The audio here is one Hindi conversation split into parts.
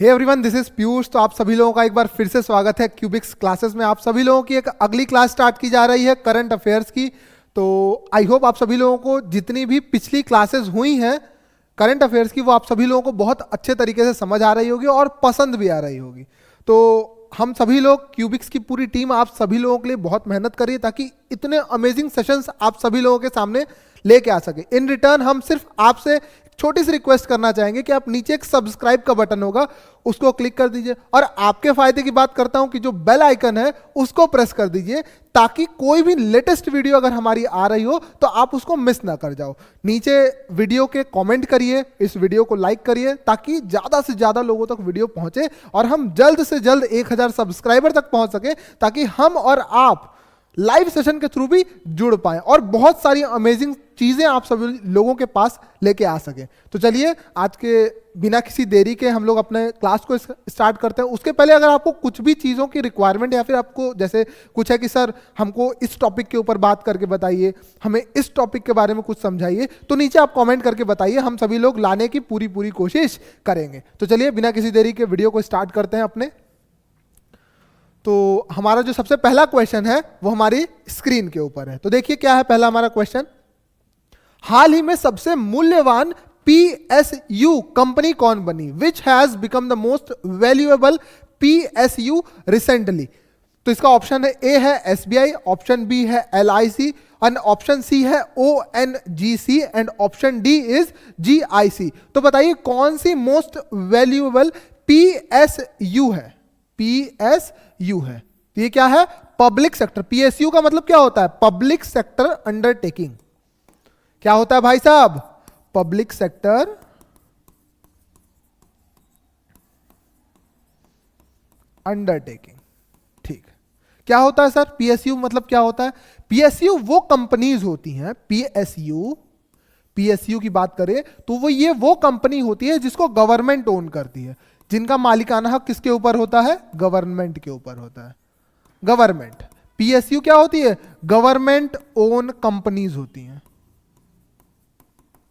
Hey everyone, this is Piyush. तो आप सभी लोगों का एक बार फिर से स्वागत है क्यूबिक्स क्लासेस में। आप सभी लोगों की एक अगली क्लास स्टार्ट की जा रही है करंट अफेयर्स की। तो आई होप आप सभी लोगों को जितनी भी पिछली क्लासेस हुई हैं करंट अफेयर्स की, वो आप सभी लोगों को बहुत अच्छे तरीके से समझ आ रही होगी और पसंद भी आ रही होगी। तो हम सभी लोग क्यूबिक्स की पूरी टीम आप सभी लोगों के लिए बहुत मेहनत करिए ताकि इतने अमेजिंग सेशंस आप सभी लोगों के सामने लेके आ सके। इन रिटर्न हम सिर्फ आपसे छोटी सी रिक्वेस्ट करना चाहेंगे कि आप नीचे एक सब्सक्राइब का बटन होगा, उसको क्लिक कर दीजिए। और आपके फायदे की बात करता हूं कि जो बेल आइकन है उसको प्रेस कर दीजिए ताकि कोई भी लेटेस्ट वीडियो अगर हमारी आ रही हो तो आप उसको मिस ना कर जाओ। नीचे वीडियो के कमेंट करिए, इस वीडियो को लाइक करिए ताकि ज्यादा से ज्यादा लोगों तक वीडियो पहुंचे और हम जल्द से जल्द 1000 सब्सक्राइबर तक पहुंच सके ताकि हम और आप लाइव सेशन के थ्रू भी जुड़ पाएं और बहुत सारी अमेजिंग चीजें आप सभी लोगों के पास लेके आ सके। तो चलिए आज के बिना किसी देरी के हम लोग अपने क्लास को स्टार्ट करते हैं। उसके पहले अगर आपको कुछ भी चीज़ों की रिक्वायरमेंट या फिर आपको जैसे कुछ है कि सर हमको इस टॉपिक के ऊपर बात करके बताइए, हमें इस टॉपिक के बारे में कुछ समझाइए, तो नीचे आप कमेंट करके बताइए। हम सभी लोग लाने की पूरी कोशिश करेंगे। तो चलिए बिना किसी देरी के वीडियो को स्टार्ट करते हैं अपने। तो हमारा जो सबसे पहला क्वेश्चन है वो हमारी स्क्रीन के ऊपर है। तो देखिए क्या है पहला हमारा क्वेश्चन। हाल ही में सबसे मूल्यवान PSU कंपनी कौन बनी? Which has become the most valuable PSU recently? तो इसका ऑप्शन है ए है SBI, ऑप्शन बी है LIC एंड ऑप्शन सी है ONGC and option D is GIC। तो बताइए कौन सी मोस्ट वैल्यूएबल PSU है? PSU है तो ये क्या है? Public sector. PSU का मतलब क्या होता है? Public sector undertaking. क्या होता है भाई साहब? Public sector undertaking. ठीक है, क्या होता है सर PSU मतलब क्या होता है? PSU वो कंपनीज होती हैं, PSU की बात करें तो वो कंपनी होती है जिसको गवर्नमेंट ओन करती है, जिनका मालिकाना हक किसके ऊपर होता है? गवर्नमेंट के ऊपर होता है। गवर्नमेंट। PSU क्या होती है? गवर्नमेंट ओन कंपनीज होती हैं।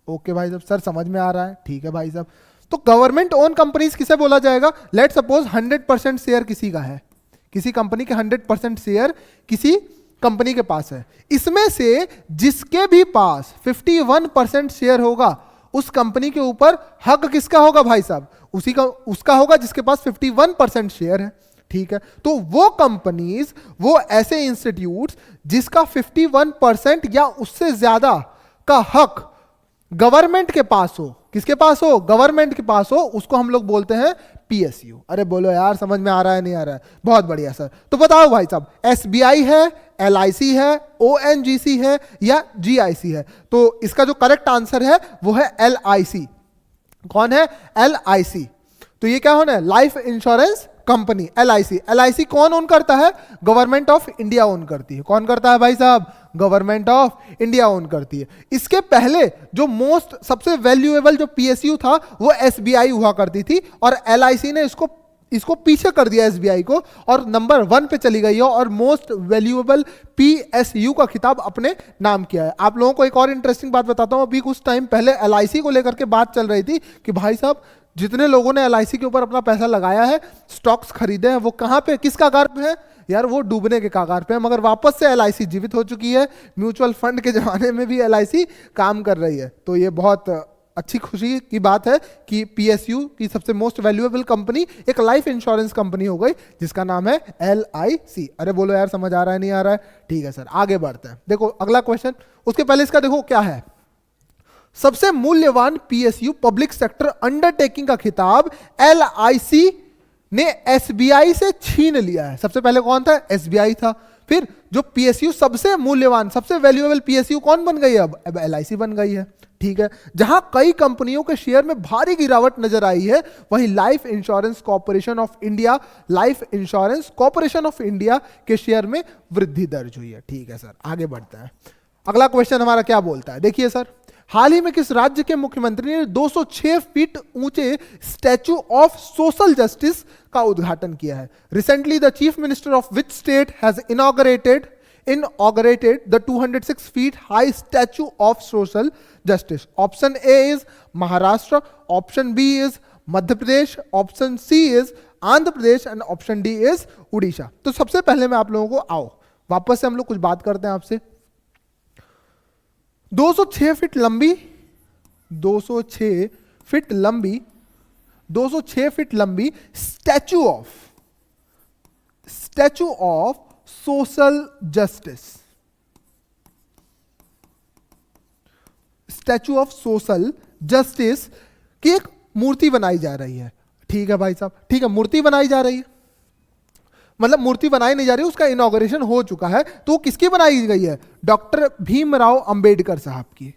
ओके भाई साहब, सर समझ में आ रहा है? ठीक है भाई साहब। तो गवर्नमेंट ओन कंपनीज किसे बोला जाएगा? लेट सपोज 100% शेयर किसी का है, किसी कंपनी के 100% शेयर किसी कंपनी के पास है। इसमें से जिसके भी पास 51% शेयर होगा उस कंपनी के ऊपर हक किसका होगा भाई साहब? उसका होगा जिसके पास 51% शेयर है। ठीक है, तो वो कंपनीज, वो ऐसे इंस्टीट्यूट्स जिसका 51% या उससे ज्यादा का हक गवर्नमेंट के पास हो, किसके पास हो? गवर्नमेंट के पास हो, उसको हम लोग बोलते हैं PSU। अरे बोलो यार, समझ में आ रहा है नहीं आ रहा है? बहुत बढ़िया सर। तो बताओ भाई साहब, SBI है, LIC है, ONGC है या GIC है? तो इसका जो करेक्ट आंसर है वो है LIC। कौन है? LIC। तो ये क्या होना है? लाइफ इंश्योरेंस कंपनी LIC कौन ओन करता है? गवर्नमेंट ऑफ इंडिया ओन करती है। कौन करता है भाई साहब? गवर्नमेंट ऑफ इंडिया ओन करती है। इसके पहले जो सबसे वैल्यूएबल जो PSU था वो SBI हुआ करती थी और LIC ने इसको पीछे कर दिया SBI को और नंबर 1 पे चली गई है और मोस्ट वैल्यूएबल PSU का खिताब अपने नाम किया है। आप लोगों को एक और इंटरेस्टिंग बात बताता हूं। अभी कुछ टाइम पहले LIC को लेकर के बात चल रही थी कि भाई साहब जितने लोगों ने LIC के ऊपर अपना पैसा लगाया है, स्टॉक्स खरीदे हैं, वो कहां पे, किस कगार पे है यार? वो डूबने के कगार पे है। मगर वापस से LIC जीवित हो चुकी है। म्यूचुअल फंड के जमाने में भी LIC काम कर रही है। तो ये बहुत अच्छी खुशी की बात है कि PSU की सबसे मोस्ट वैल्यूएबल कंपनी एक लाइफ इंश्योरेंस कंपनी हो गई जिसका नाम है LIC। अरे बोलो यार, समझ आ रहा है नहीं आ रहा है? ठीक है सर, आगे बढ़ते हैं। देखो अगला क्वेश्चन। उसके पहले इसका देखो क्या है। सबसे मूल्यवान PSU पब्लिक सेक्टर अंडरटेकिंग का खिताब LIC ने SBI से छीन लिया है। सबसे पहले कौन था? SBI था। फिर जो PSU सबसे मूल्यवान, सबसे वैल्यूएबल PSU कौन बन गई है? अब LIC बन गई है। ठीक है, जहां कई कंपनियों के शेयर में भारी गिरावट नजर आई है, वहीं life insurance corporation of India के शेयर में वृद्धि दर्ज हुई है। ठीक है सर, आगे बढ़ते हैं। अगला क्वेश्चन हमारा क्या बोलता है? देखिए सर, हाल ही में किस राज्य के मुख्यमंत्री ने 206 फीट ऊंचे स्टैचू ऑफ सोशल जस्टिस का उद्घाटन किया है? Recently the chief minister of which state has inaugurated the 206 feet high statue of social justice? Option A is Maharashtra, option B is Madhya Pradesh, option C is Andhra Pradesh and option D is Orissa. तो सबसे पहले मैं आप लोगों को आओ वापस से हम लोग कुछ बात करते हैं आपसे। 206 फीट लंबी 206 फीट लंबी 206 फीट लंबी statue of social justice, statue of social justice की एक मूर्ति बनाई जा रही है। ठीक है भाई साहब, ठीक है, मूर्ति बनाई जा रही है, मतलब मूर्ति बनाई नहीं जा रही, उसका इनॉग्रेशन हो चुका है। तो किसकी बनाई गई है? डॉक्टर भीमराव अंबेडकर साहब की।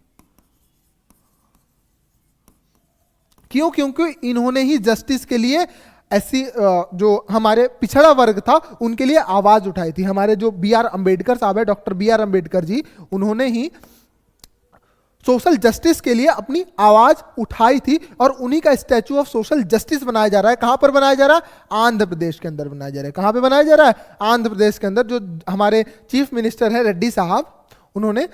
क्यों? क्योंकि इन्होंने ही जस्टिस के लिए ऐसी जो हमारे पिछड़ा वर्ग था उनके लिए आवाज उठाई थी। हमारे जो बी आर अंबेडकर साहब है, doctor B are Ambedkar ji, उन्होंने ही सोशल जस्टिस के लिए अपनी आवाज उठाई थी और उन्हीं का स्टैचू ऑफ सोशल जस्टिस बनाया जा रहा है। कहां पर बनाया जा रहा है? आंध्र प्रदेश के अंदर बनाया जा रहा है। कहां पे बनाया जा रहा है? आंध्र प्रदेश के अंदर। जो हमारे चीफ मिनिस्टर है रेड्डी साहब, उन्होंने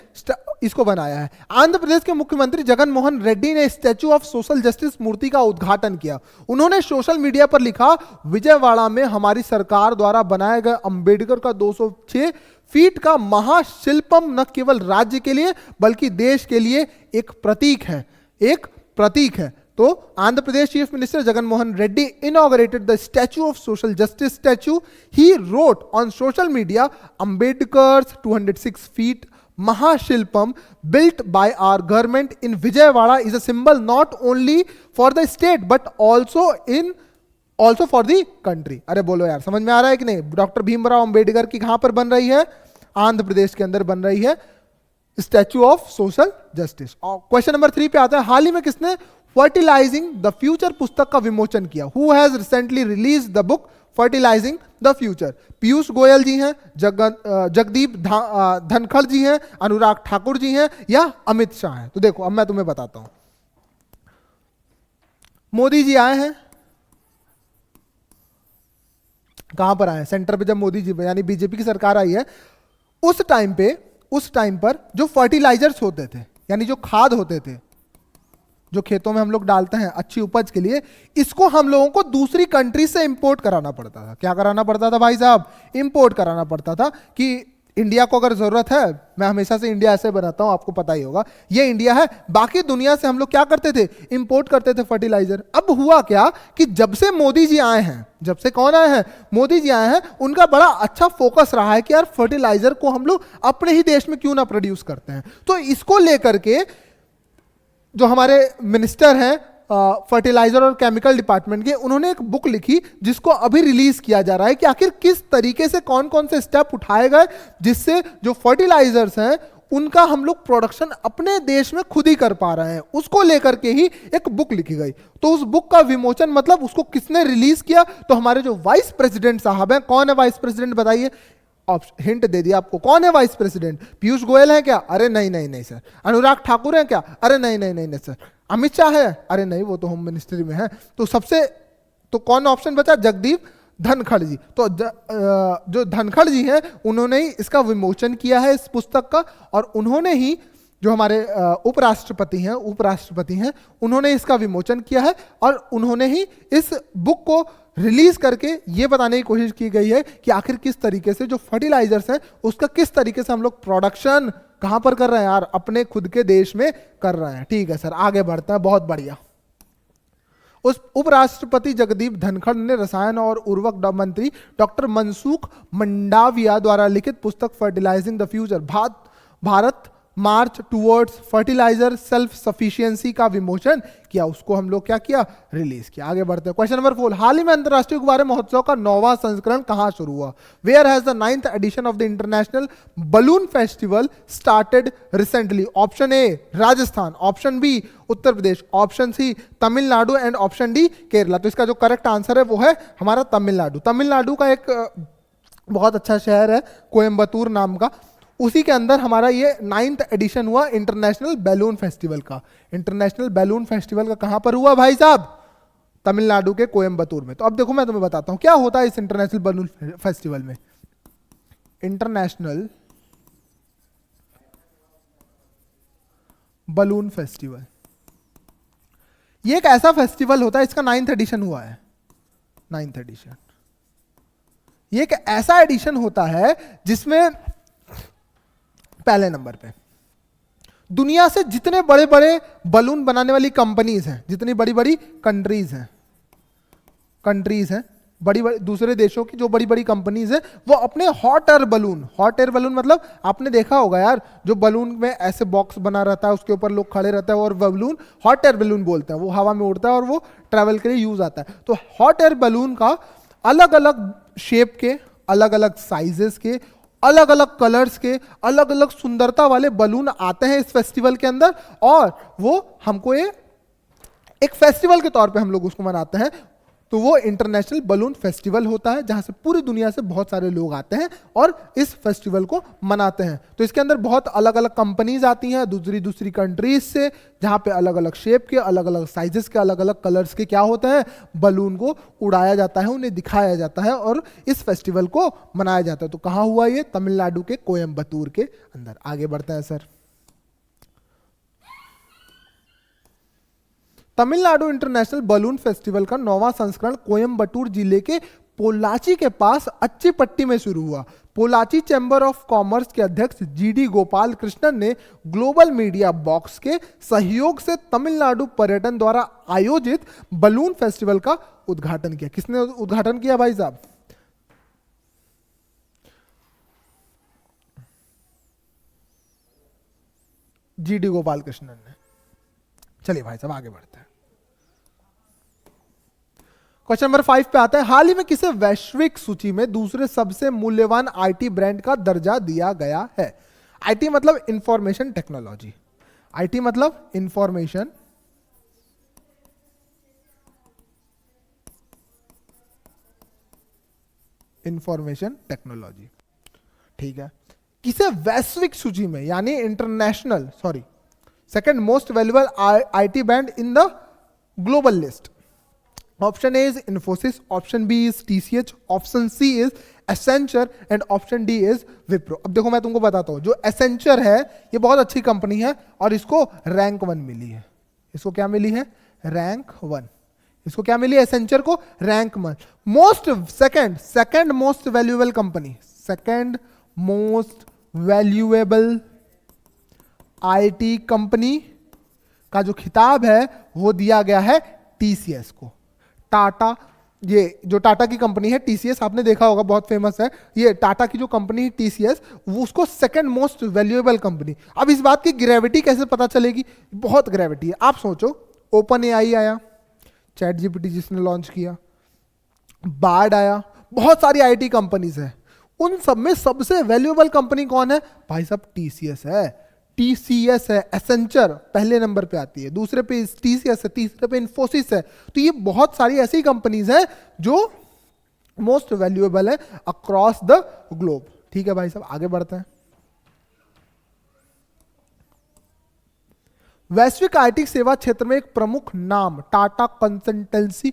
इसको बनाया है। आंध्र प्रदेश के मुख्यमंत्री जगन मोहन रेड्डी ने स्टैचू ऑफ सोशल जस्टिस मूर्ति का उद्घाटन किया। उन्होंने सोशल मीडिया पर लिखा, विजयवाड़ा में हमारी सरकार द्वारा बनाए गए अंबेडकर का 206 फीट का महाशिल्पम न केवल राज्य के लिए बल्कि देश के लिए एक प्रतीक है, एक प्रतीक है। तो Andhra Pradesh chief minister Jagan Mohan Reddy inaugurated the statue of social justice statue. He wrote on social media, Ambedkar's 206 feet Mahashilpam built by our government in Vijayawada is a symbol not only for the state but also for the country. अरे बोलो यार, समझ में आ रहा है कि नहीं? डॉक्टर भीमराव अंबेडकर की कहां पर बन रही है? आंध्र प्रदेश के अंदर बन रही है statue of social justice. Question number 3 पे आता है, हाल ही में किसने फर्टिलाइजिंग द फ्यूचर पुस्तक का विमोचन किया? Who has recently release the book fertilizing the future? Piyush Goyal ji हैं, जगदीप धनखड़ जी हैं, अनुराग ठाकुर जी हैं या अमित शाह हैं? तो देखो अब मैं तुम्हें बताता हूं। मोदी जी आए हैं, कहां पर आए? सेंटर पे जब मोदी जी यानी बीजेपी की सरकार आई है, उस टाइम पर जो फर्टिलाइजर्स होते थे यानी जो खाद होते थे जो खेतों में हम लोग डालते हैं अच्छी उपज के लिए, इसको हम लोगों को दूसरी कंट्री से इंपोर्ट कराना पड़ता था। क्या कराना पड़ता था भाई साहब? इंपोर्ट कराना पड़ता था कि इंडिया को अगर जरूरत है, मैं हमेशा से इंडिया ऐसे बनाता हूं, आपको पता ही होगा, ये इंडिया है, बाकी दुनिया से हम लोग क्या करते थे? इंपोर्ट करते थे फर्टिलाइजर। अब हुआ क्या कि जब से मोदी जी आए हैं, जब से कौन आए हैं? मोदी जी आए हैं, उनका बड़ा अच्छा फोकस रहा है कि यार फर्टिलाइजर को हम लोग अपने ही देश में क्यों ना प्रोड्यूस करते हैं। तो इसको लेकर के जो हमारे मिनिस्टर हैं फर्टिलाइजर और केमिकल डिपार्टमेंट के, उन्होंने एक बुक लिखी जिसको अभी रिलीज किया जा रहा है कि आखिर किस तरीके से कौन कौन से स्टेप उठाए गए जिससे जो फर्टिलाइजर्स हैं उनका हम लोग प्रोडक्शन अपने देश में खुद ही कर पा रहे हैं। उसको लेकर के ही एक बुक लिखी गई। तो उस बुक का विमोचन मतलब उसको किसने रिलीज किया? तो हमारे जो वाइस प्रेसिडेंट साहब हैं। कौन है वाइस प्रेसिडेंट बताइए? हिंट दे दिया आपको, कौन है वाइस प्रेसिडेंट? पीयूष गोयल है क्या? अरे नहीं नहीं नहीं सर। अनुराग ठाकुर है क्या? अरे नहीं नहीं नहीं नहीं सर। अमित शाह है? अरे नहीं, वो तो होम मिनिस्ट्री में है। तो कौन ऑप्शन बचा? जगदीप धनखड़ जी। तो जो धनखड़ जी हैं उन्होंने ही इसका विमोचन किया है इस पुस्तक का, और उन्होंने ही जो हमारे उपराष्ट्रपति हैं उन्होंने इसका विमोचन किया है, और उन्होंने ही इस बुक को रिलीज करके ये बताने की कोशिश की गई है कि आखिर किस तरीके से जो फर्टिलाइजर्स हैं उसका किस तरीके से हम लोग प्रोडक्शन कहां पर कर रहे हैं यार? अपने खुद के देश में कर रहे हैं। ठीक है सर, आगे बढ़ते हैं, बहुत बढ़िया। उस उपराष्ट्रपति जगदीप धनखड़ ने रसायन और उर्वरक मंत्री डॉक्टर मनसुख मंडाविया द्वारा लिखित पुस्तक fertilising the future Bharat march towards fertiliser self sufficiency का विमोचन किया। उसको हम लोग क्या किया? रिलीज किया। आगे बढ़ते हैं। क्वेश्चन नंबर 4, हाल ही में अंतरराष्ट्रीय गुब्बारे महोत्सव का 9वां संस्करण कहां शुरू हुआ? Where has the 9th edition of the international balloon festival started recently? Option A Rajasthan, option B Uttar Pradesh, option C Tamil Nadu and option D Kerala. तो इसका जो करेक्ट आंसर है वो है हमारा तमिलनाडु। तमिलनाडु का एक बहुत अच्छा शहर है कोयम्बतूर नाम का, उसी के अंदर हमारा ये 9th एडिशन हुआ इंटरनेशनल बैलून फेस्टिवल का। इंटरनेशनल बैलून फेस्टिवल का कहां पर हुआ भाई साहब? तमिलनाडु के कोयम्बतूर में। तो अब देखो मैं तुम्हें बताता हूं क्या होता है इस इंटरनेशनल बैलून फेस्टिवल में। इंटरनेशनल बलून फेस्टिवल ये एक ऐसा फेस्टिवल होता है, इसका 9th एडिशन हुआ है, 9th एडिशन। ये एक ऐसा एडिशन होता है जिसमें पहले नंबर पे दुनिया से जितने बड़े बड़े बलून बनाने वाली कंपनीज हैं, जितनी बड़ी बड़ी कंट्रीज हैं, बड़ी बड़ी दूसरे देशों की जो बड़ी बड़ी कंपनीज हैं, वो अपने हॉट एयर बलून मतलब आपने देखा होगा यार, जो बलून में ऐसे बॉक्स बना रहता है, उसके ऊपर लोग खड़े रहते हैं और बलून हॉट एयर बलून बोलते हैं, वो हवा में उड़ता है और वो ट्रैवल के लिए यूज आता है। तो हॉट एयर बलून का अलग अलग शेप के, अलग अलग साइजेस के, अलग अलग कलर्स के, अलग अलग सुंदरता वाले बलून आते हैं इस फेस्टिवल के अंदर, और वो हमको एक फेस्टिवल के तौर पे हम लोग उसको मनाते हैं। तो वो इंटरनेशनल बलून फेस्टिवल होता है जहां से पूरी दुनिया से बहुत सारे लोग आते हैं और इस फेस्टिवल को मनाते हैं। तो इसके अंदर बहुत अलग अलग कंपनीज आती हैं दूसरी दूसरी कंट्रीज से, जहां पे अलग अलग शेप के, अलग अलग साइजेस के, अलग अलग कलर्स के क्या होते हैं, बलून को उड़ाया जाता है, उन्हें दिखाया जाता है और इस फेस्टिवल को मनाया जाता है। तो कहां हुआ ये? तमिलनाडु के कोयम्बतूर के अंदर। आगे बढ़ते हैं sir. Tamil Nadu international balloon festival का 9वां संस्करण कोयम्बटूर जिले के पोल्लाची के पास अच्चीपट्टी में शुरू हुआ। पोल्लाची चैम्बर ऑफ कॉमर्स के अध्यक्ष जीडी गोपाल कृष्णन ने ग्लोबल मीडिया बॉक्स के सहयोग से तमिलनाडु पर्यटन द्वारा आयोजित बलून फेस्टिवल का उद्घाटन किया। किसने उद्घाटन किया भाई साहब? जीडी गोपाल कृष्णन ने। चलिए भाई साहब आगे बढ़ते हैं। क्वेश्चन नंबर 5 पे आता है, हाल ही में किसे वैश्विक सूची में दूसरे सबसे मूल्यवान आईटी ब्रांड का दर्जा दिया गया है? आईटी मतलब इंफॉर्मेशन टेक्नोलॉजी, आईटी मतलब इंफॉर्मेशन टेक्नोलॉजी, ठीक है। किसे वैश्विक सूची में यानी international, second most valuable IT brand in the global list? Option A is Infosys, option B is TCS, option C is Accenture and option D is Wipro. अब देखो मैं तुमको बताता हूं, जो एसेंचर है ये बहुत अच्छी कंपनी है और इसको रैंक 1 मिली है। इसको क्या मिली है? रैंक 1। इसको क्या मिली है? एसेंचर को rank 1। Second most valuable company, second most valuable IT company का जो खिताब है वो दिया गया है टीसीएस को। टाटा, ये जो टाटा की कंपनी है टीसीएस, आपने देखा होगा बहुत फेमस है, ये टाटा की जो कंपनी है टीसीएस, वो उसको सेकंड मोस्ट वैल्यूएबल कंपनी। अब इस बात की ग्रेविटी कैसे पता चलेगी? बहुत ग्रेविटी है। आप सोचो, ओपन एआई आया, चैट जीपीटी जिसने लॉन्च किया, बार्ड आया, बहुत सारी आईटी कंपनीज है, उन सब में सबसे वैल्यूएबल कंपनी कौन है भाई साहब? टीसीएस है। टीसीएस है, एसेंचर पहले नंबर पे आती है, दूसरे पे टीसीएस है, तीसरे पे इन्फोसिस है। तो ये बहुत सारी ऐसी कंपनीज हैं जो मोस्ट वैल्यूएबल है अक्रॉस द ग्लोब। ठीक है भाई साहब आगे बढ़ते हैं। वैश्विक आईटी सेवा क्षेत्र में एक प्रमुख नाम टाटा कंसल्टेंसी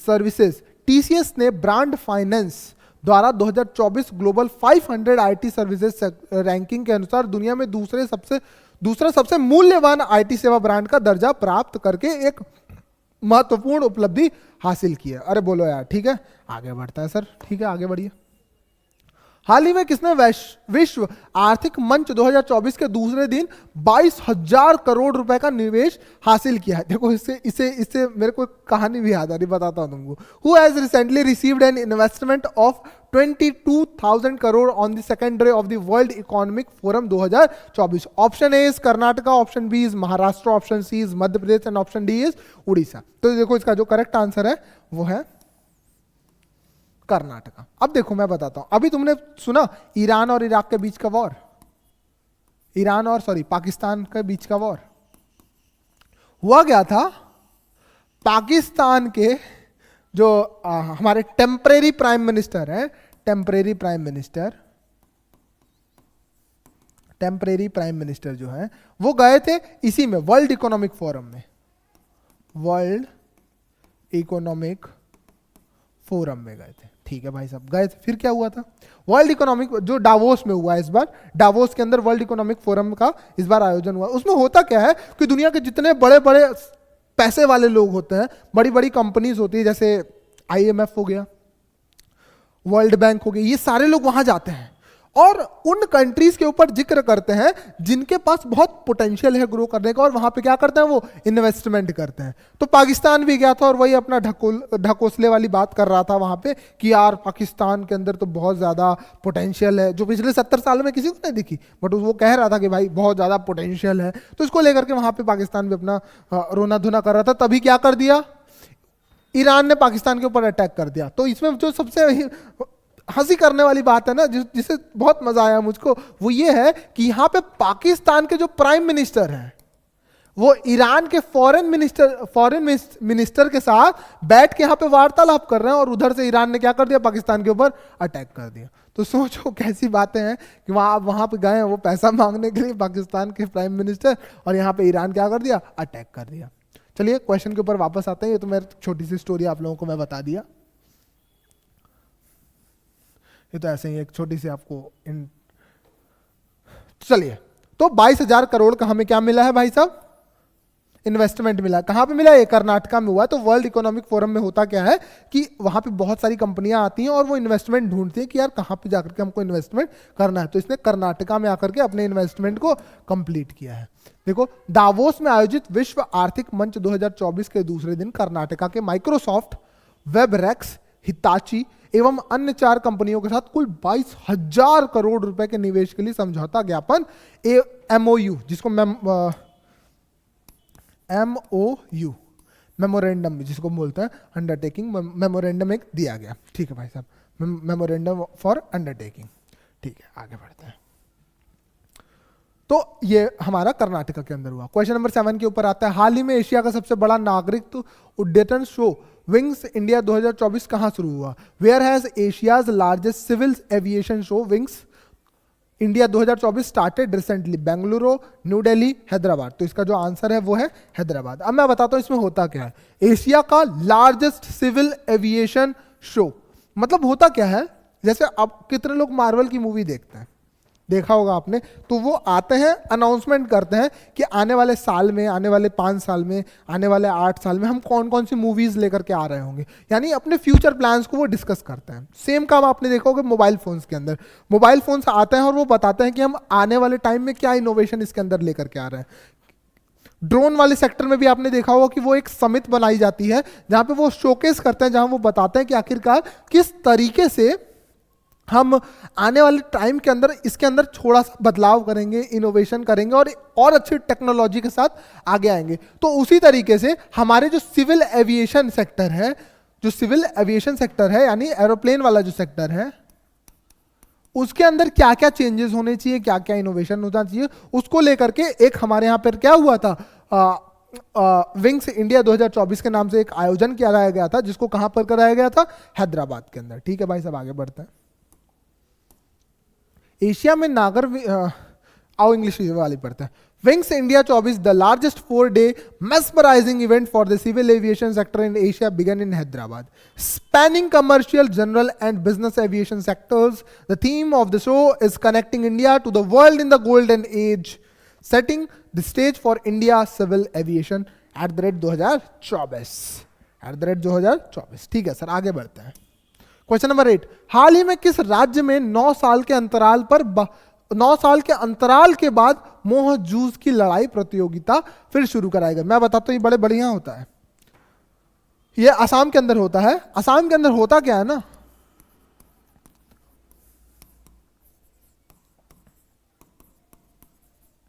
सर्विसेज। टीसीएस ने ब्रांड फाइनेंस द्वारा 2024 ग्लोबल 500 आईटी सर्विसेज रैंकिंग के अनुसार दुनिया में दूसरा सबसे मूल्यवान आईटी सेवा ब्रांड का दर्जा प्राप्त करके एक महत्वपूर्ण उपलब्धि हासिल की है। अरे बोलो यार, ठीक है आगे बढ़ता है सर। ठीक है आगे बढ़िए। हाल ही में किसने विश्व आर्थिक मंच 2024 के दूसरे दिन 22,000 करोड़ रुपए का निवेश हासिल किया है? देखो इससे मेरे को एक कहानी भी याद आ रही, बताता हूं तुमको। Who has recently received an investment of 22,000 crore on the second day of the World Economic Forum 2024? Option A is Karnataka, option B is Maharashtra, option C is Madhya Pradesh and option D is Orissa. तो देखो इसका जो करेक्ट आंसर है वो है कर्नाटका। अब देखो मैं बताता हूं, अभी तुमने सुना ईरान और इराक के बीच का वॉर, पाकिस्तान के बीच का वॉर हुआ गया था। पाकिस्तान के जो हमारे टेम्परेरी प्राइम मिनिस्टर हैं, टेम्परेरी प्राइम मिनिस्टर जो है वो गए थे इसी में वर्ल्ड इकोनॉमिक फोरम में, वर्ल्ड इकोनॉमिक फोरम में गए थे। ठीक है भाई साहब, गए थे। फिर क्या हुआ था? वर्ल्ड इकोनॉमिक जो डावोस में हुआ इस बार, डावोस के अंदर वर्ल्ड इकोनॉमिक फोरम का इस बार आयोजन हुआ। उसमें होता क्या है कि दुनिया के जितने बड़े बड़े पैसे वाले लोग होते हैं, बड़ी बड़ी कंपनीज होती है, जैसे IMF हो गया, वर्ल्ड बैंक हो गया, ये सारे लोग वहां जाते हैं और उन कंट्रीज के ऊपर जिक्र करते हैं जिनके पास बहुत पोटेंशियल है ग्रो करने का, और वहां पे क्या करते हैं, वो इन्वेस्टमेंट करते हैं। तो पाकिस्तान भी गया था और वही अपना ढकोसले वाली बात कर रहा था वहां पे कि यार पाकिस्तान के अंदर तो बहुत ज्यादा पोटेंशियल है, जो पिछले 70 साल में किसी को नहीं दिखी, बट वो कह रहा था कि भाई बहुत ज्यादा पोटेंशियल है। तो इसको लेकर के वहां पे पाकिस्तान भी अपना रोना धोना कर रहा था। तभी क्या कर दिया, ईरान ने पाकिस्तान के ऊपर अटैक कर दिया। तो इसमें जो सबसे हंसी करने वाली बात है ना, जिसे बहुत मजा आया मुझको, वो ये है कि यहां पे पाकिस्तान के जो प्राइम मिनिस्टर हैं वो ईरान के फॉरेन मिनिस्टर के साथ बैठ के यहां पे वार्तालाप कर रहे हैं, और उधर से ईरान ने क्या कर दिया, पाकिस्तान के ऊपर अटैक कर दिया। तो सोचो कैसी बातें हैं कि वहां पे गए हैं वो पैसा मांगने के लिए पाकिस्तान के प्राइम मिनिस्टर, और यहां पे ईरान क्या कर दिया, अटैक कर दिया। चलिए क्वेश्चन के ऊपर वापस आते हैं। ये तो मेरी छोटी सी स्टोरी आप लोगों को मैं बता दिया, ये तो ऐसे ही एक छोटी सी आपको चलिए, तो 22,000 करोड़ का हमें क्या मिला है भाई साहब, इन्वेस्टमेंट मिला। कहां पे मिला, ये कर्नाटका में हुआ। तो वर्ल्ड इकोनॉमिक फोरम में होता क्या है कि वहां पे बहुत सारी कंपनियां आती हैं और वो इन्वेस्टमेंट ढूंढती हैं कि यार कहां पे जाकर के हमको इन्वेस्टमेंट करना है। तो इसने कर्नाटका में आकर के अपने इन्वेस्टमेंट को कंप्लीट किया है। देखो, दावोस में आयोजित विश्व आर्थिक मंच 2024 के दूसरे दिन कर्नाटका के माइक्रोसॉफ्ट, वेबरेक्स, हिताची एवं अन्य 4 कंपनियों के साथ कुल 22,000 करोड़ रुपए के निवेश के लिए समझौता ज्ञापन MOU, जिसको MOU मेमोरेंडम जिसको बोलते हैं, अंडरटेकिंग मेमोरेंडम एक दिया गया। ठीक है भाई साहब, मेमोरेंडम फॉर अंडरटेकिंग। ठीक है, आगे बढ़ते हैं। तो ये हमारा कर्नाटका के अंदर हुआ। क्वेश्चन नंबर 7 के ऊपर आता है, हाल ही में एशिया का सबसे बड़ा नागरिक उड्डयन शो विंग्स इंडिया 2024 कहां शुरू हुआ? Where has Asia's largest civil aviation show wings India 2024 started recently? Bengaluru, New Delhi, Hyderabad. तो इसका जो आंसर है वो है हैदराबाद। अब मैं बताता हूं इसमें होता क्या है। एशिया का लार्जेस्ट सिविल एविएशन शो मतलब होता क्या है, जैसे अब कितने लोग मार्वल की मूवी देखते हैं, देखा होगा आपने, तो वो आते हैं अनाउंसमेंट करते हैं कि आने वाले साल में, आने वाले 5 साल में, आने वाले 8 साल में हम कौन कौन सी मूवीज लेकर के आ रहे होंगे, यानी अपने फ्यूचर प्लान्स को वो डिस्कस करते हैं। सेम काम आपने देखा होगा मोबाइल फोन्स के अंदर, मोबाइल फोन्स आते हैं और वो बताते हैं कि हम आने वाले टाइम में क्या इनोवेशन इसके अंदर लेकर के आ रहे हैं। ड्रोन वाले सेक्टर में भी आपने देखा होगा कि वो एक समिट बनाई जाती है जहां पे वो शोकेस करते हैं, जहां वो बताते हैं कि आखिरकार किस तरीके से हम आने वाले टाइम के अंदर इसके अंदर थोड़ा सा बदलाव करेंगे, इनोवेशन करेंगे और अच्छी टेक्नोलॉजी के साथ आगे आएंगे। तो उसी तरीके से हमारे जो सिविल एविएशन सेक्टर है, यानी एरोप्लेन वाला जो सेक्टर है, उसके अंदर क्या क्या चेंजेस होने चाहिए, क्या क्या इनोवेशन होना चाहिए, उसको लेकर के एक हमारे यहाँ पर क्या हुआ था, विंग्स इंडिया 2024 के नाम से एक आयोजन किया गया था, जिसको कहां पर कराया गया था, हैदराबाद के अंदर। ठीक है भाई, सब आगे बढ़ते हैं। एशिया में आओ इंग्लिश वाली पढ़ते हैं। Wings India 24, the largest 4-day mesmerizing event for the civil aviation sector in Asia, began in Hyderabad, spanning commercial, general and business aviation sectors. The theme of the show is connecting India to the world in the golden age, setting the stage for India civil aviation @2024। ठीक है सर, आगे बढ़ते हैं। क्वेश्चन नंबर 8, हाल ही में किस राज्य में 9 साल के अंतराल के बाद मोह जूझ की लड़ाई प्रतियोगिता फिर शुरू कराई गई? मैं बताता हूं, ये बड़े बढ़िया होता है। ये असम के अंदर होता है। असम के अंदर होता क्या है ना,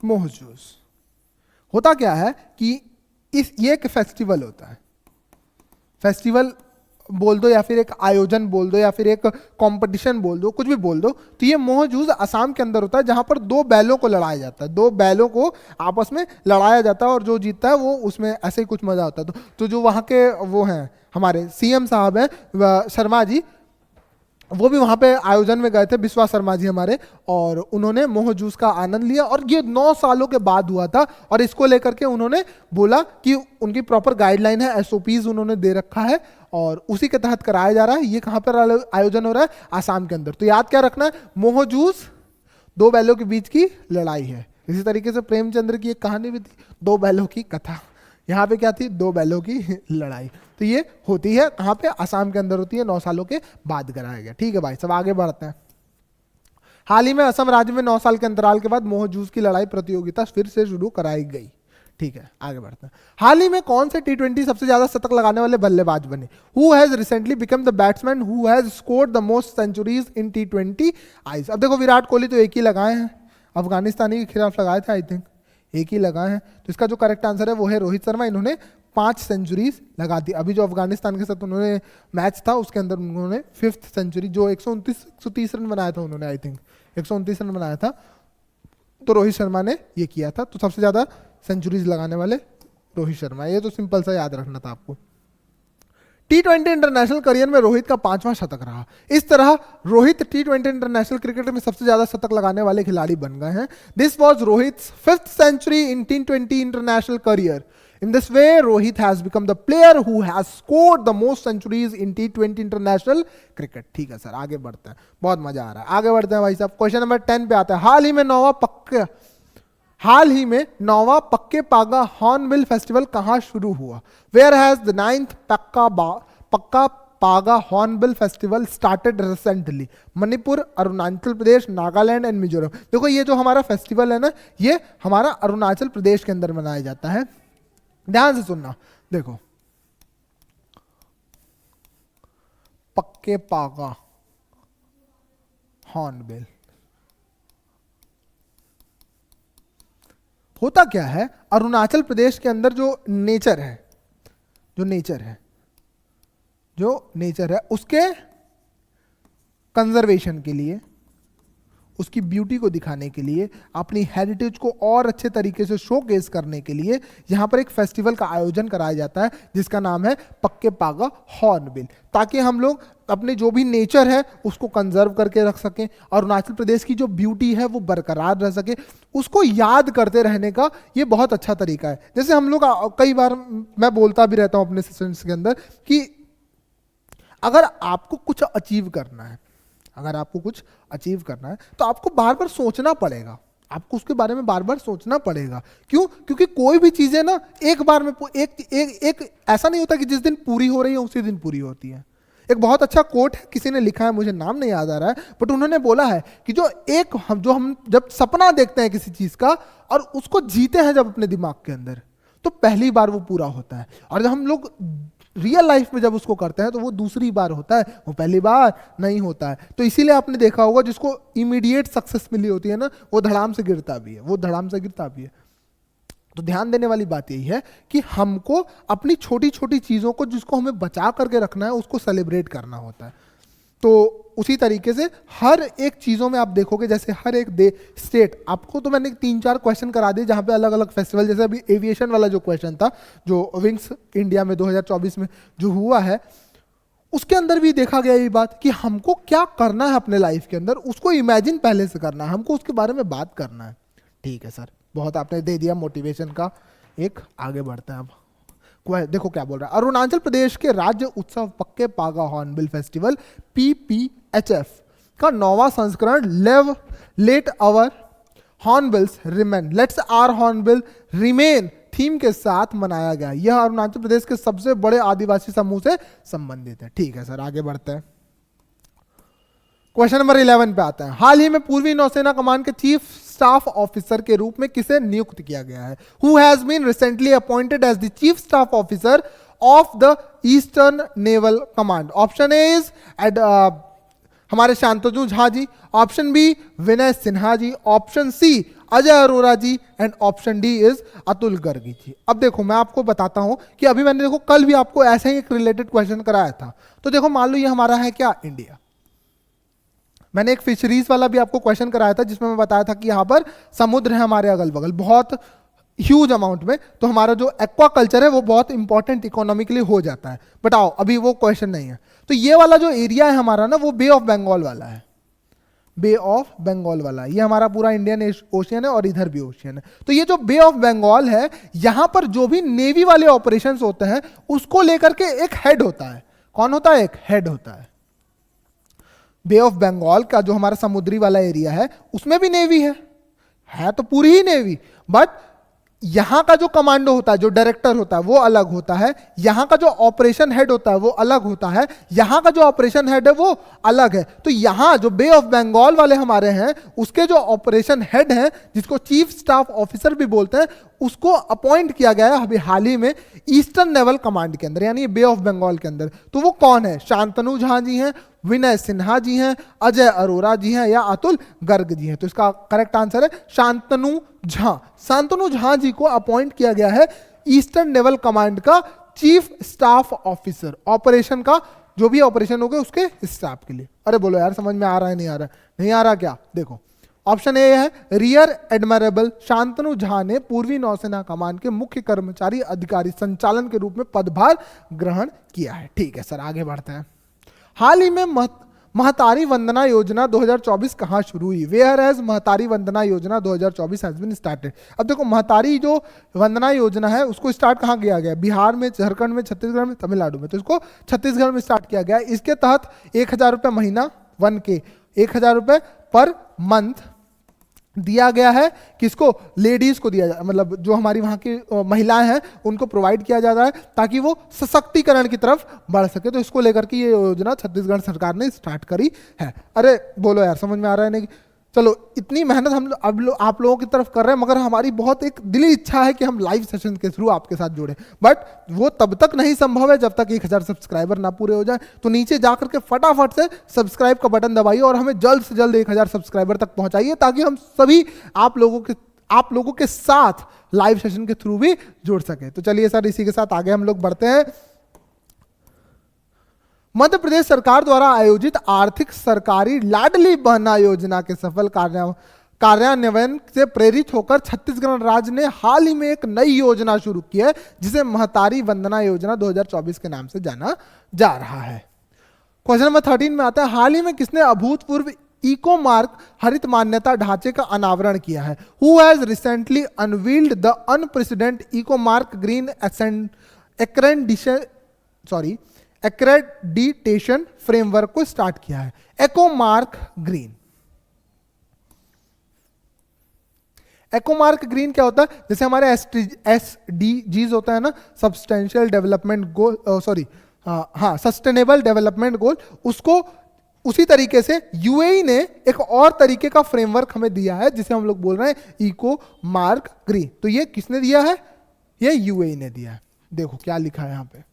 मोह जूझ होता क्या है कि ये एक फेस्टिवल होता है। फेस्टिवल बोल दो या फिर एक आयोजन बोल दो या फिर एक कंपटीशन बोल दो, कुछ भी बोल दो। तो ये मोह जूझ असम के अंदर होता है, जहां पर 2 बैलों को लड़ाया जाता है, 2 बैलों को आपस में लड़ाया जाता है और जो जीतता है वो उसमें ऐसे ही कुछ मजा होता है। तो जो वहां के वो हैं हमारे CM साहब हैं शर्मा जी, वो भी वहां पे आयोजन में गए थे, विश्वास शर्मा जी हमारे, और उन्होंने मोह जूस का आनंद लिया। और ये 9 सालों के बाद हुआ था, और इसको लेकर के उन्होंने बोला कि उनकी प्रॉपर गाइडलाइन है, एसओपीज उन्होंने दे रखा है, और उसी के तहत कराया जा रहा है। ये कहां पर आयोजन हो रहा है? आसाम के अंदर। तो याद क्या रखना है? मोह जूस 2 बैलों के बीच की लड़ाई है। इसी तरीके से प्रेमचंद्र की एक कहानी भी थी, 2 बैलों की कथा। यहाँ पे क्या थी? 2 बैलों की लड़ाई। तो ये होती है कहाँ पे? आसाम के अंदर होती है, 9 सालों के बाद कराया गया। ठीक है भाई, सब आगे बढ़ते हैं। हाल ही में असम राज्य में 9 साल के अंतराल के बाद मोह जूस की लड़ाई प्रतियोगिता फिर से शुरू कराई गई। ठीक है, आगे बढ़ते हैं। हाल ही में कौन से T20 सबसे ज्यादा शतक लगाने वाले बल्लेबाज बने? Who has recently become the batsman who has scored the most centuries in T20 Is? अब देखो, विराट कोहली तो एक ही लगाए हैं, अफगानिस्तानी के खिलाफ लगाए थे, आई थिंक एक ही लगाए हैं। तो इसका जो करेक्ट आंसर है वो है रोहित शर्मा। इन्होंने 5 सेंचुरीज लगा दी। अभी जो अफगानिस्तान के साथ उन्होंने मैच था उसके अंदर उन्होंने 5th सेंचुरी, जो 129-130 रन बनाया था उन्होंने, आई थिंक 129 रन बनाया था, तो रोहित शर्मा ने ये किया था। तो सबसे ज्यादा सेंचुरीज लगाने वाले रोहित शर्मा। ये तो सिंपल सा याद रखना था आपको। T20 इंटरनेशनल करियर में रोहित का 5वां शतक रहा। इस तरह रोहित T20 इंटरनेशनल क्रिकेट में सबसे ज्यादा शतक लगाने वाले खिलाड़ी बन गए हैं। This was Rohit 5th century in T20 international career. In this way, Rohit has become the player who has scored the most centuries in T20 international cricket. ठीक है सर, आगे बढ़ते हैं, बहुत मजा आ रहा है। आगे बढ़ते हैं भाई साहब, क्वेश्चन नंबर 10 पे आते हैं। हाल ही में नौवां पक्के पागा हॉर्नबिल फेस्टिवल कहां शुरू हुआ? वेयर हैज द 9th पक्का पागा hornbill festival started recently? Manipur, Arunachal Pradesh, Nagaland and Mizoram. देखो, ये जो हमारा फेस्टिवल है ना, ये हमारा अरुणाचल प्रदेश के अंदर मनाया जाता है। ध्यान से सुनना, देखो, पक्के पागा हॉर्नबिल होता क्या है? अरुणाचल प्रदेश के अंदर जो नेचर है उसके कंजर्वेशन के लिए, उसकी ब्यूटी को दिखाने के लिए, अपनी हेरिटेज को और अच्छे तरीके से शोकेस करने के लिए यहाँ पर एक फेस्टिवल का आयोजन कराया जाता है जिसका नाम है पक्के पागा हॉर्नबिल, ताकि हम लोग अपने जो भी नेचर है उसको कंजर्व करके रख सकें, अरुणाचल प्रदेश की जो ब्यूटी है वो बरकरार रह सके, उसको याद करते रहने का ये बहुत अच्छा तरीका है। जैसे हम लोग कई बार मैं बोलता भी रहता हूँ अपने सेशंस के अंदर कि अगर आपको कुछ अचीव करना है तो आपको बार बार सोचना पड़ेगा, आपको उसके बारे में बार बार सोचना पड़ेगा। क्यों? क्योंकि कोई भी चीजें ना एक बार में एक ऐसा नहीं होता कि जिस दिन पूरी हो रही है उसी दिन पूरी होती है। एक बहुत अच्छा कोट है, किसी ने लिखा है, मुझे नाम नहीं याद आ रहा है, बट उन्होंने बोला है कि हम जब सपना देखते हैं किसी चीज का और उसको जीते हैं जब अपने दिमाग के अंदर, तो पहली बार वो पूरा होता है, और जब हम लोग रियल लाइफ में जब उसको करते हैं तो वो दूसरी बार होता है, वो पहली बार नहीं होता है। तो इसीलिए आपने देखा होगा जिसको इमीडिएट सक्सेस मिली होती है ना, वो धड़ाम से गिरता भी है, तो ध्यान देने वाली बात यही है कि हमको अपनी छोटी छोटी चीजों को जिसको हमें बचा करके रखना है उसको सेलिब्रेट करना होता है। तो उसी तरीके से हर एक चीजों में आप देखोगे, जैसे हर एक स्टेट, आपको तो मैंने 3-4 क्वेश्चन करा दिए जहां पे अलग अलग फेस्टिवल, जैसे अभी एविएशन वाला जो क्वेश्चन था जो विंग्स इंडिया में 2024 में जो हुआ है, उसके अंदर भी देखा गया ये बात कि हमको क्या करना है अपने लाइफ के अंदर, उसको इमेजिन पहले से करना है, हमको उसके बारे में बात करना है। ठीक है सर, बहुत आपने दे दिया मोटिवेशन का एक। आगे बढ़ते हैं अब, देखो क्या बोल रहा है। अरुणाचल प्रदेश के राज्य उत्सव पक्के पागा हॉर्नबिल फेस्टिवल PPHF का 9वां संस्करण let our hornbills remain, let's our hornbill remain theme के साथ मनाया गया। यह अरुणाचल प्रदेश के सबसे बड़े आदिवासी समूह से संबंधित है। ठीक है सर, आगे बढ़ते हैं, क्वेश्चन नंबर 11 पे आते हैं। हाल ही में पूर्वी नौसेना कमान के चीफ स्टाफ ऑफिसर के रूप में किसे नियुक्त किया गया है? Who has been recently appointed as the chief staff officer of the eastern naval command? Option A is हमारे Shantanu Jha ji, option B Vinay Sinha ji, option C Ajay Arora ji, and option D is Atul Gargi ji. अब देखो, मैं आपको बताता हूं कि अभी मैंने देखो कल भी आपको ऐसे ही एक रिलेटेड क्वेश्चन कराया था। तो देखो, मान लो ये हमारा है क्या, इंडिया। मैंने एक फिशरीज वाला भी आपको क्वेश्चन कराया था जिसमें मैं बताया था कि यहां पर समुद्र है हमारे अगल बगल, बहुत ह्यूज अमाउंट में, तो हमारा जो एक्वा कल्चर है वो बहुत इंपॉर्टेंट इकोनॉमिकली हो जाता है। बट आओ, अभी वो क्वेश्चन नहीं है। तो ये वाला जो एरिया है हमारा ना, वो बे ऑफ बंगाल वाला है, बे ऑफ बंगाल वाला। ये हमारा पूरा इंडियन ओशियन है और इधर भी ओशियन है। तो ये जो बे ऑफ बंगाल है, यहां पर जो भी नेवी वाले ऑपरेशंस होते हैं उसको लेकर के एक हेड होता है। कौन होता है? एक हेड होता है। बे ऑफ बंगाल का जो हमारा समुद्री वाला एरिया है उसमें भी नेवी है तो पूरी ही नेवी, बट यहां का जो कमांडो होता है, जो डायरेक्टर होता है वो अलग होता है, यहां का जो ऑपरेशन हेड होता है वो अलग होता है, यहां का जो ऑपरेशन हेड है वो अलग है। तो यहां जो बे ऑफ बंगाल वाले हमारे हैं उसके जो ऑपरेशन हेड हैं, जिसको चीफ स्टाफ ऑफिसर भी बोलते हैं, उसको अपॉइंट किया गया है अभी हाल ही में ईस्टर्न नेवल कमांड के अंदर, यानी बे ऑफ बंगाल के अंदर। तो वो कौन है? शांतनु झा जी हैं, विनय सिन्हा जी हैं, अजय अरोरा जी हैं या अतुल गर्ग जी हैं। तो इसका करेक्ट आंसर है शांतनु झा। शांतनु झा जी को अपॉइंट किया गया है ईस्टर्न नेवल कमांड का चीफ स्टाफ ऑफिसर, ऑपरेशन का जो भी ऑपरेशन हो गए उसके स्टाफ के लिए। अरे बोलो यार, समझ में आ रहा है? नहीं आ रहा है? नहीं आ रहा क्या? देखो ऑप्शन ए है, रियर एडमिरल शांतनु झा ने पूर्वी नौसेना कमान के मुख्य कर्मचारी अधिकारी संचालन के रूप में पदभार ग्रहण किया है। ठीक है सर, आगे बढ़ते हैं। हाल ही में महतारी वंदना योजना 2024 कहां शुरू हुई? वेयर हैज महतारी Vandana Yojana 2024 has been started. अब देखो, महतारी जो वंदना योजना है उसको स्टार्ट कहां किया गया? बिहार में, झारखंड में, छत्तीसगढ़ में, तमिलनाडु में। तो इसको छत्तीसगढ़ में स्टार्ट किया गया। इसके तहत 1,000 रुपये महीना, 1K, 1,000 रुपये पर मंथ दिया गया है। किसको? लेडीज को दिया जाए, मतलब जो हमारी वहां की महिलाएं हैं उनको प्रोवाइड किया जा रहा है ताकि वो सशक्तिकरण की तरफ बढ़ सके। तो इसको लेकर के ये योजना छत्तीसगढ़ सरकार ने स्टार्ट करी है। अरे बोलो यार, समझ में आ रहा है? नहीं? चलो, इतनी मेहनत हम आप लोगों की तरफ कर रहे हैं, मगर हमारी बहुत एक दिली इच्छा है कि हम लाइव सेशन के थ्रू आपके साथ जुड़े, बट वो तब तक नहीं संभव है जब तक 1,000 सब्सक्राइबर ना पूरे हो जाए। तो नीचे जाकर के फटाफट से सब्सक्राइब का बटन दबाइए और हमें जल्द से जल्द 1,000 सब्सक्राइबर तक पहुंचाइए, ताकि हम सभी आप लोगों के साथ लाइव सेशन के थ्रू भी जुड़ सके। तो चलिए सर, इसी के साथ आगे हम लोग बढ़ते हैं। मध्य प्रदेश सरकार द्वारा आयोजित आर्थिक सरकारी लाडली बहना योजना के सफल कार्यान्वयन से प्रेरित होकर छत्तीसगढ़ राज्य ने हाल ही में एक नई योजना शुरू की है, जिसे महतारी वंदना योजना 2024 के नाम से जाना जा रहा है। क्वेश्चन नंबर 13 में आता है, हाल ही में किसने अभूतपूर्व इको मार्क हरित मान्यता ढांचे का अनावरण किया है? Who has recently unveiled the unprecedented eco mark green accreditation framework को स्टार्ट किया है? एकोमार्क ग्रीन। एकोमार्क ग्रीन क्या होता है? जैसे हमारे SDGs होता है ना, substantial development goal, sustainable development goal, उसको उसी तरीके से यूएई ने एक और तरीके का फ्रेमवर्क हमें दिया है, जिसे हम लोग बोल रहे हैं इको मार्क ग्रीन। तो ये किसने दिया है? ये यूएई ने दिया है। देखो क्या लिखा है यहां पे,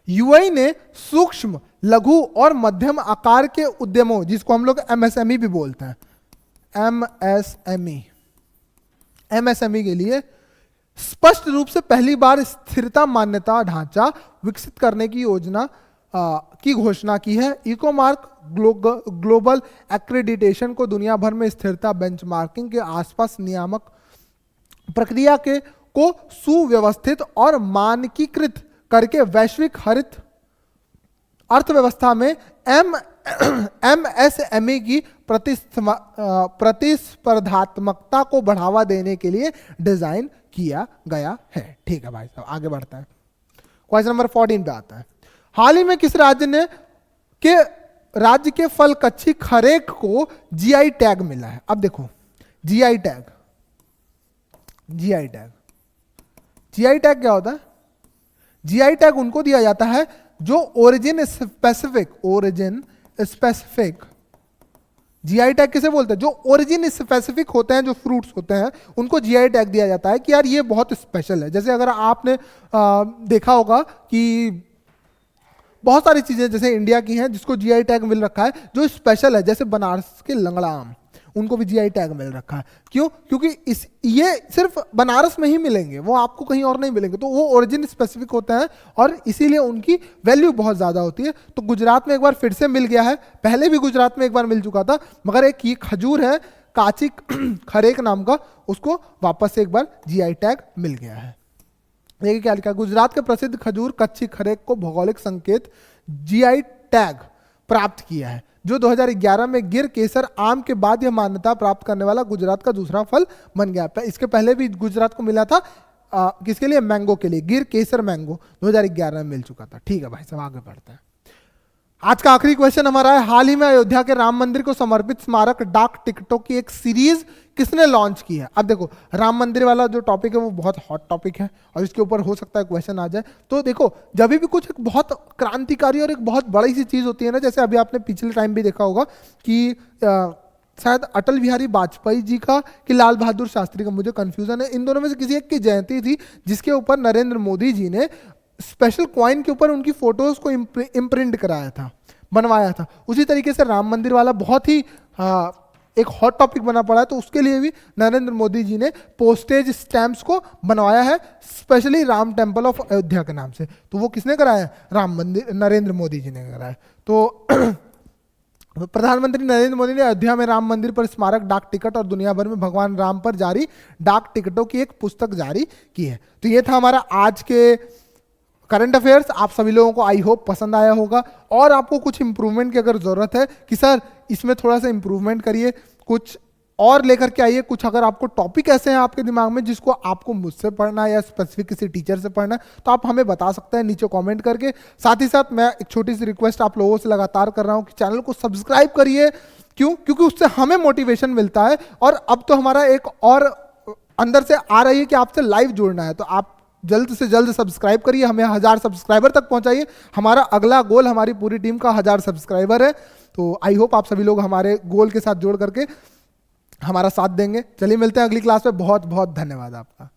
यूएई ने सूक्ष्म, लघु और मध्यम आकार के उद्यमों, जिसको हम लोग MSME भी बोलते हैं, MSME के लिए स्पष्ट रूप से पहली बार स्थिरता मान्यता ढांचा विकसित करने की योजना की घोषणा की है। इकोमार्क ग्लोबल एक्रेडिटेशन को दुनिया भर में स्थिरता बेंचमार्किंग के आसपास नियामक प्रक्रिया को सुव्यवस्थित और मानकीकृत करके वैश्विक हरित अर्थव्यवस्था में MSME की प्रतिस्पर्धात्मकता को बढ़ावा देने के लिए डिजाइन किया गया है। ठीक है भाई साहब, आगे बढ़ता है। क्वेश्चन नंबर 14 पे आता है, हाल ही में किस राज्य के फल कच्ची खरेक को GI टैग मिला है? अब देखो, GI टैग क्या होता है? GI टैग उनको दिया जाता है जो ओरिजिन स्पेसिफिक GI टैग किसे बोलते हैं? जो ओरिजिन स्पेसिफिक होते हैं, जो फ्रूट्स होते हैं, उनको GI टैग दिया जाता है कि यार ये बहुत स्पेशल है। जैसे अगर आपने देखा होगा कि बहुत सारी चीजें जैसे इंडिया की हैं जिसको GI टैग मिल रखा है जो स्पेशल है, जैसे बनारस के लंगड़ा आम, उनको भी जीआई टैग मिल रखा है। क्यों? क्योंकि ये सिर्फ बनारस में ही मिलेंगे, वो आपको कहीं और नहीं मिलेंगे, तो वो ओरिजिन स्पेसिफिक होते हैं और इसीलिए उनकी वैल्यू बहुत ज़्यादा होती है। तो गुजरात में एक बार फिर से मिल गया है, पहले भी गुजरात में एक बार मिल चुका था, मगर एक ये खजूर है काची खरेक नाम का, उसको वापस से एक बार जीआई टैग मिल गया है। देखिए क्या लिखा है, गुजरात के प्रसिद्ध खजूर कच्ची खरेक को भौगोलिक संकेत जीआई टैग प्राप्त किया है, जो 2011 में गिर केसर आम के बाद यह मान्यता प्राप्त करने वाला गुजरात का दूसरा फल बन गया। इसके पहले भी गुजरात को मिला था, किसके लिए? मैंगो के लिए, गिर केसर मैंगो 2011 में मिल चुका था। ठीक है भाई साहब, आगे बढ़ते हैं। आज का आखिरी क्वेश्चन हमारा है, हाल ही में अयोध्या के राम मंदिर को समर्पित स्मारक डाक टिकटों की एक सीरीज किसने लॉन्च की है? अब देखो, राम मंदिर वाला जो टॉपिक है वो बहुत हॉट टॉपिक है और इसके ऊपर हो सकता है क्वेश्चन आ जाए। तो देखो, जब भी कुछ एक बहुत क्रांतिकारी और एक बहुत बड़ी सी चीज होती है ना, जैसे अभी आपने पिछले टाइम भी देखा होगा कि शायद अटल बिहारी वाजपेयी जी का कि लाल बहादुर शास्त्री का, मुझे कंफ्यूजन है, इन दोनों में से किसी एक की जयंती थी जिसके ऊपर नरेंद्र मोदी जी ने स्पेशल कॉइन के ऊपर उनकी फोटोज को इम्प्रिंट कराया था, बनवाया था। उसी तरीके से राम मंदिर वाला बहुत ही एक हॉट टॉपिक बना पड़ा है, तो उसके लिए भी नरेंद्र मोदी जी ने पोस्टेज स्टैम्प्स को बनवाया है, specially Ram temple of Ayodhya के नाम से। तो वो किसने कराया? राम मंदिर, नरेंद्र मोदी जी ने कराया। तो प्रधानमंत्री नरेंद्र मोदी ने अयोध्या में राम मंदिर पर स्मारक डाक टिकट और दुनिया भर में भगवान राम पर जारी डाक टिकटों की एक पुस्तक जारी की है। तो ये था हमारा आज के करंट अफेयर्स। आप सभी लोगों को आई होप पसंद आया होगा, और आपको कुछ इंप्रूवमेंट की अगर जरूरत है कि सर इसमें थोड़ा सा इंप्रूवमेंट करिए, कुछ और लेकर के आइए, कुछ अगर आपको टॉपिक ऐसे हैं आपके दिमाग में जिसको आपको मुझसे पढ़ना है या स्पेसिफिक किसी टीचर से पढ़ना है, तो आप हमें बता सकते हैं नीचे कमेंट करके। साथ ही साथ मैं एक छोटी सी रिक्वेस्ट आप लोगों से लगातार कर रहा हूं कि चैनल को सब्सक्राइब करिए। क्यों? क्योंकि उससे हमें मोटिवेशन मिलता है, और अब तो हमारा एक और अंदर से आ रही है कि आपसे लाइव जुड़ना है, तो आप जल्द से जल्द सब्सक्राइब करिए, हमें 1000 सब्सक्राइबर तक पहुंचाइए। हमारा अगला गोल हमारी पूरी टीम का 1000 सब्सक्राइबर है। तो आई होप आप सभी लोग हमारे गोल के साथ जोड़ करके हमारा साथ देंगे। चलिए मिलते हैं अगली क्लास में। बहुत बहुत धन्यवाद आपका।